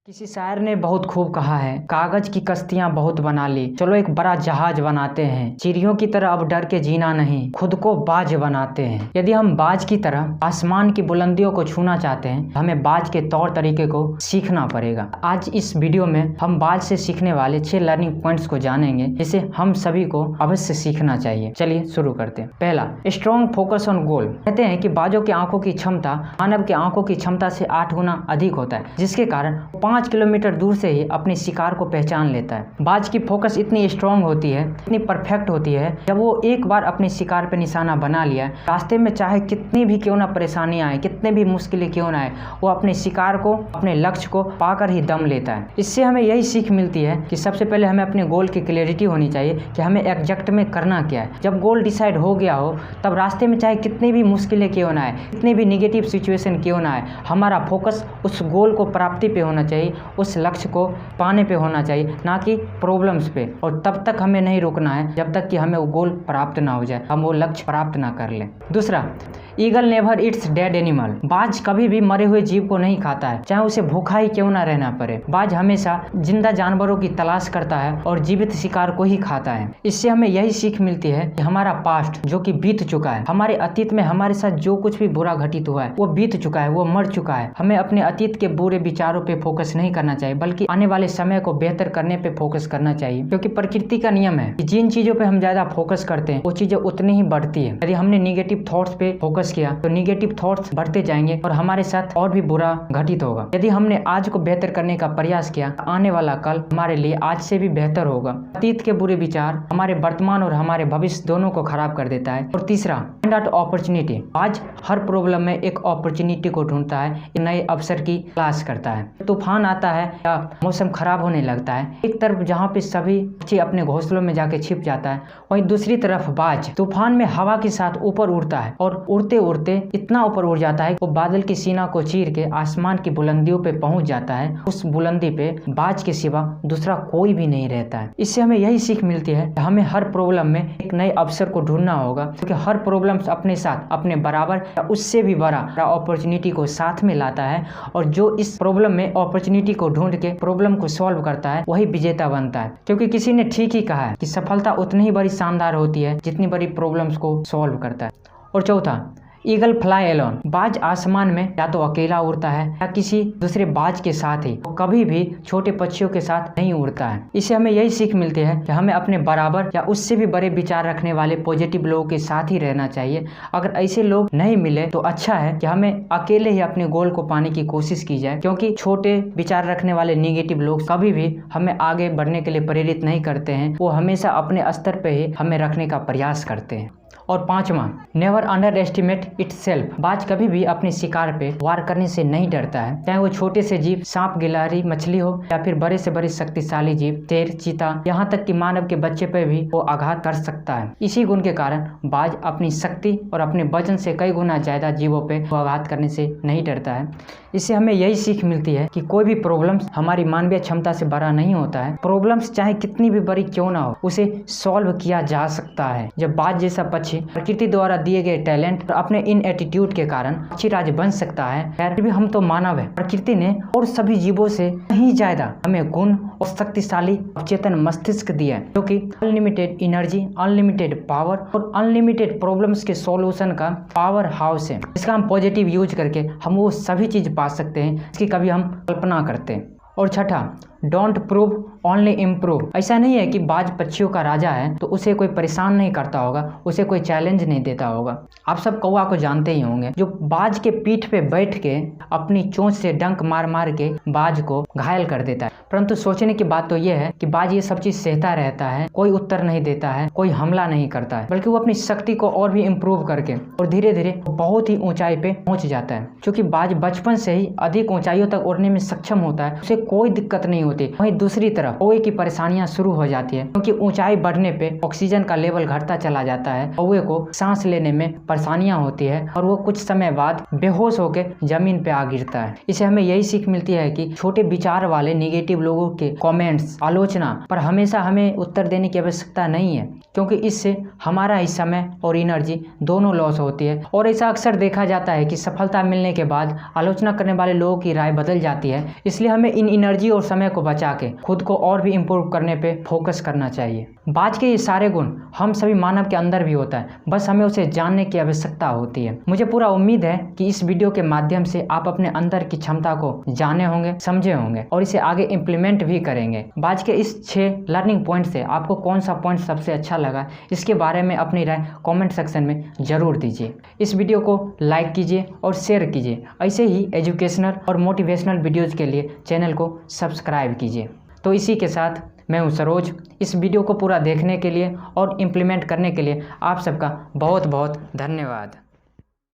किसी शायर ने बहुत खूब कहा है, कागज की कश्तियां बहुत बना ली, चलो एक बड़ा जहाज बनाते हैं। चिड़ियों की तरह अब डर के जीना नहीं, खुद को बाज बनाते हैं। यदि हम बाज की तरह आसमान की बुलंदियों को छूना चाहते हैं, हमें बाज के तौर तरीके को सीखना पड़ेगा। आज इस वीडियो में हम बाज से सीखने वाले 6 लर्निंग पॉइंट्स को जानेंगे, जिसे हम सभी को अवश्य सीखना चाहिए। चलिए शुरू करते हैं। पहला, स्ट्रॉन्ग फोकस ऑन गोल। कहते हैं कि बाजों की आंखों की क्षमता मानव के आंखों की क्षमता से 8 गुना अधिक होता है, जिसके कारण 5 किलोमीटर दूर से ही अपने शिकार को पहचान लेता है। बाज की फोकस इतनी स्ट्रांग होती है, इतनी परफेक्ट होती है, जब वो एक बार अपने शिकार पे निशाना बना लिया है, रास्ते में चाहे कितनी भी क्यों ना परेशानी आए, कितने भी मुश्किलें क्यों ना आए, वो अपने शिकार को, अपने लक्ष्य को पाकर ही दम लेता है। इससे हमें यही सीख मिलती है कि सबसे पहले हमें अपने गोल की क्लैरिटी होनी चाहिए कि हमें एग्जैक्ट में करना क्या है। जब गोल डिसाइड हो गया हो, तब रास्ते में चाहे कितनी भी मुश्किलें क्यों ना आए, कितनी भी निगेटिव सिचुएशन क्यों ना आए, हमारा फोकस उस गोल को प्राप्ति पे होना चाहिए, उस लक्ष्य को पाने पे होना चाहिए, ना कि प्रॉब्लम्स पे। और तब तक हमें नहीं रुकना है जब तक कि हमें वो गोल प्राप्त ना हो जाए, हम वो लक्ष्य प्राप्त ना कर लें। दूसरा, eagle never it's dead animal. बाज कभी भी मरे हुए जीव को नहीं खाता है, चाहे उसे भूखा ही क्यों ना रहना पड़े। बाज हमेशा जिंदा जानवरों की तलाश करता है और जीवित शिकार को ही खाता है। इससे हमें यही सीख मिलती है कि हमारा पास्ट जो कि बीत चुका है, हमारे अतीत में हमारे साथ जो कुछ भी बुरा घटित हुआ है, वो बीत चुका है, वो मर चुका है। हमें अपने अतीत के बुरे विचारों पे फोकस नहीं करना चाहिए, बल्कि आने वाले समय को बेहतर करने पे फोकस करना चाहिए। क्योंकि प्रकृति का नियम है कि जिन चीजों पे हम ज्यादा फोकस करते हैं, वो चीजें उतनी ही बढ़ती है। यदि हमने निगेटिव थॉट्स पे फोकस किया तो निगेटिव थॉट्स बढ़ते जाएंगे और हमारे साथ और भी बुरा घटित होगा। यदि हमने आज को बेहतर करने का प्रयास किया, आने वाला कल हमारे लिए आज से भी बेहतर होगा। अतीत के बुरे विचार हमारे वर्तमान और हमारे भविष्य दोनों को खराब कर देता है। और तीसरा, फाइंड आउट अपॉर्चुनिटी। आज हर प्रॉब्लम में एक अपॉर्चुनिटी को ढूंढता है, नए अवसर की तलाश करता है। तूफान आता है या मौसम खराब होने लगता है, एक तरफ जहाँ पे सभी पक्षी अपने घोंसलों में जाके छिप जाता है, वहीं दूसरी तरफ बाज तूफान में हवा के साथ ऊपर उड़ता है और उड़ते उड़ते इतना ऊपर उड़ जाता है वो बादल की सीना को चीर के आसमान की बुलंदियों पे पहुंच जाता है। उस बुलंदी पे बाज के सिवा दूसरा कोई भी नहीं रहता है। इससे हमें यही सीख मिलती है कि हमें हर प्रॉब्लम में एक नए अवसर को ढूंढना होगा, क्योंकि हर प्रॉब्लम अपने साथ अपने बराबर या उससे भी बड़ा अपॉर्चुनिटी को साथ में लाता है। और जो इस प्रॉब्लम में अपॉर्चुनिटी को ढूंढ के प्रॉब्लम को सॉल्व करता है, वही विजेता बनता है। क्योंकि किसी ने ठीक ही कहा है कि सफलता उतनी ही बड़ी शानदार होती है जितनी बड़ी प्रॉब्लम्स को सॉल्व करता है। और चौथा, ईगल फ्लाई एलोन। बाज आसमान में या तो अकेला उड़ता है या किसी दूसरे बाज के साथ ही, वो कभी भी छोटे पक्षियों के साथ नहीं उड़ता है। इससे हमें यही सीख मिलती है कि हमें अपने बराबर या उससे भी बड़े विचार रखने वाले पॉजिटिव लोगों के साथ ही रहना चाहिए। अगर ऐसे लोग नहीं मिले तो अच्छा है कि हमें अकेले ही अपने गोल को पाने की कोशिश की जाए, क्योंकि छोटे विचार रखने वाले निगेटिव लोग कभी भी हमें आगे बढ़ने के लिए प्रेरित नहीं करते हैं, वो हमेशा अपने स्तर पे ही हमें रखने का प्रयास करते हैं। और पांचवा, never under estimate it self. बाज कभी भी अपने शिकार पे वार करने से नहीं डरता है, चाहे वो छोटे से जीव सांप, गिलहरी, मछली हो या फिर बड़े से बड़े शक्तिशाली जीव, शेर, चीता, यहाँ तक कि मानव के बच्चे पे भी वो आघात कर सकता है। इसी गुण के कारण बाज अपनी शक्ति और अपने वजन से कई गुना ज्यादा जीवों पे वो आघात करने से नहीं डरता है। इससे हमें यही सीख मिलती है कि कोई भी प्रॉब्लम्स हमारी मानवीय क्षमता से बड़ा नहीं होता है। प्रॉब्लम्स चाहे कितनी भी बड़ी क्यों ना हो, उसे सॉल्व किया जा सकता है। जब बाज जैसा पक्षी प्रकृति द्वारा दिए गए टैलेंट और अपने इन एटीट्यूड के कारण अच्छी राज बन सकता है, फिर भी हम तो मानव है। प्रकृति ने और सभी जीवों से कहीं ज्यादा हमें गुण और शक्तिशाली चेतन मस्तिष्क दिया है, जो कि अनलिमिटेड एनर्जी, अनलिमिटेड पावर और अनलिमिटेड प्रॉब्लम्स के सॉल्यूशन का पावर हाउस है। इसका हम पॉजिटिव यूज करके हम वो सभी चीज पा सकते हैं जिसकी कभी हम कल्पना करते हैं। और छठा, डोंट प्रूव ओनली इम्प्रूव। ऐसा नहीं है कि बाज पक्षियों का राजा है तो उसे कोई परेशान नहीं करता होगा, उसे कोई चैलेंज नहीं देता होगा। आप सब कौवा को जानते ही होंगे, जो बाज के पीठ पे बैठ के अपनी चोंच से डंक मार मार के बाज को घायल कर देता है। परंतु सोचने की बात तो यह है कि बाज ये सब चीज सहता रहता है, कोई उत्तर नहीं देता है, कोई हमला नहीं करता है, बल्कि वो अपनी शक्ति को और भी इम्प्रूव करके और धीरे धीरे बहुत ही ऊंचाई पे पहुंच जाता है। क्योंकि बाज बचपन से ही अधिक ऊंचाइयों तक उड़ने में सक्षम होता है, उसे कोई दिक्कत नहीं होती है, वहीं दूसरी तरफ कौवे की परेशानियां शुरू हो जाती है, क्योंकि ऊंचाई बढ़ने पे ऑक्सीजन का लेवल घटता चला जाता है। कौवे को सांस लेने में परेशानियां होती है और वो कुछ समय बाद बेहोश होकर जमीन पे आ गिरता है। इसे हमें यही सीख मिलती है कि छोटे विचार वाले नेगेटिव लोगों के कमेंट्स, आलोचना पर हमेशा हमें उत्तर देने की आवश्यकता नहीं है, क्योंकि इससे हमारा ही समय और एनर्जी दोनों लॉस होती है। और ऐसा अक्सर देखा जाता है कि सफलता मिलने के बाद आलोचना करने वाले लोगों की राय बदल जाती है। इसलिए हमें इन एनर्जी और समय को बचा के खुद को और भी इम्प्रूव करने पे फोकस करना चाहिए। बाज के ये सारे गुण हम सभी मानव के अंदर भी होता है, बस हमें उसे जानने की आवश्यकता होती है। मुझे पूरा उम्मीद है कि इस वीडियो के माध्यम से आप अपने अंदर की क्षमता को जाने होंगे, समझे होंगे और इसे आगे इम्प्लीमेंट भी करेंगे। बाज के इस 6 लर्निंग पॉइंट से आपको कौन सा पॉइंट सबसे अच्छा लगा, इसके बारे में अपनी राय कमेंट सेक्शन में जरूर दीजिए। इस वीडियो को लाइक कीजिए और शेयर कीजिए। ऐसे ही एजुकेशनल और मोटिवेशनल वीडियोज़ के लिए चैनल को सब्सक्राइब कीजिए। तो इसी के साथ मैं हूं सरोज। इस वीडियो को पूरा देखने के लिए और इम्प्लीमेंट करने के लिए आप सबका बहुत बहुत धन्यवाद।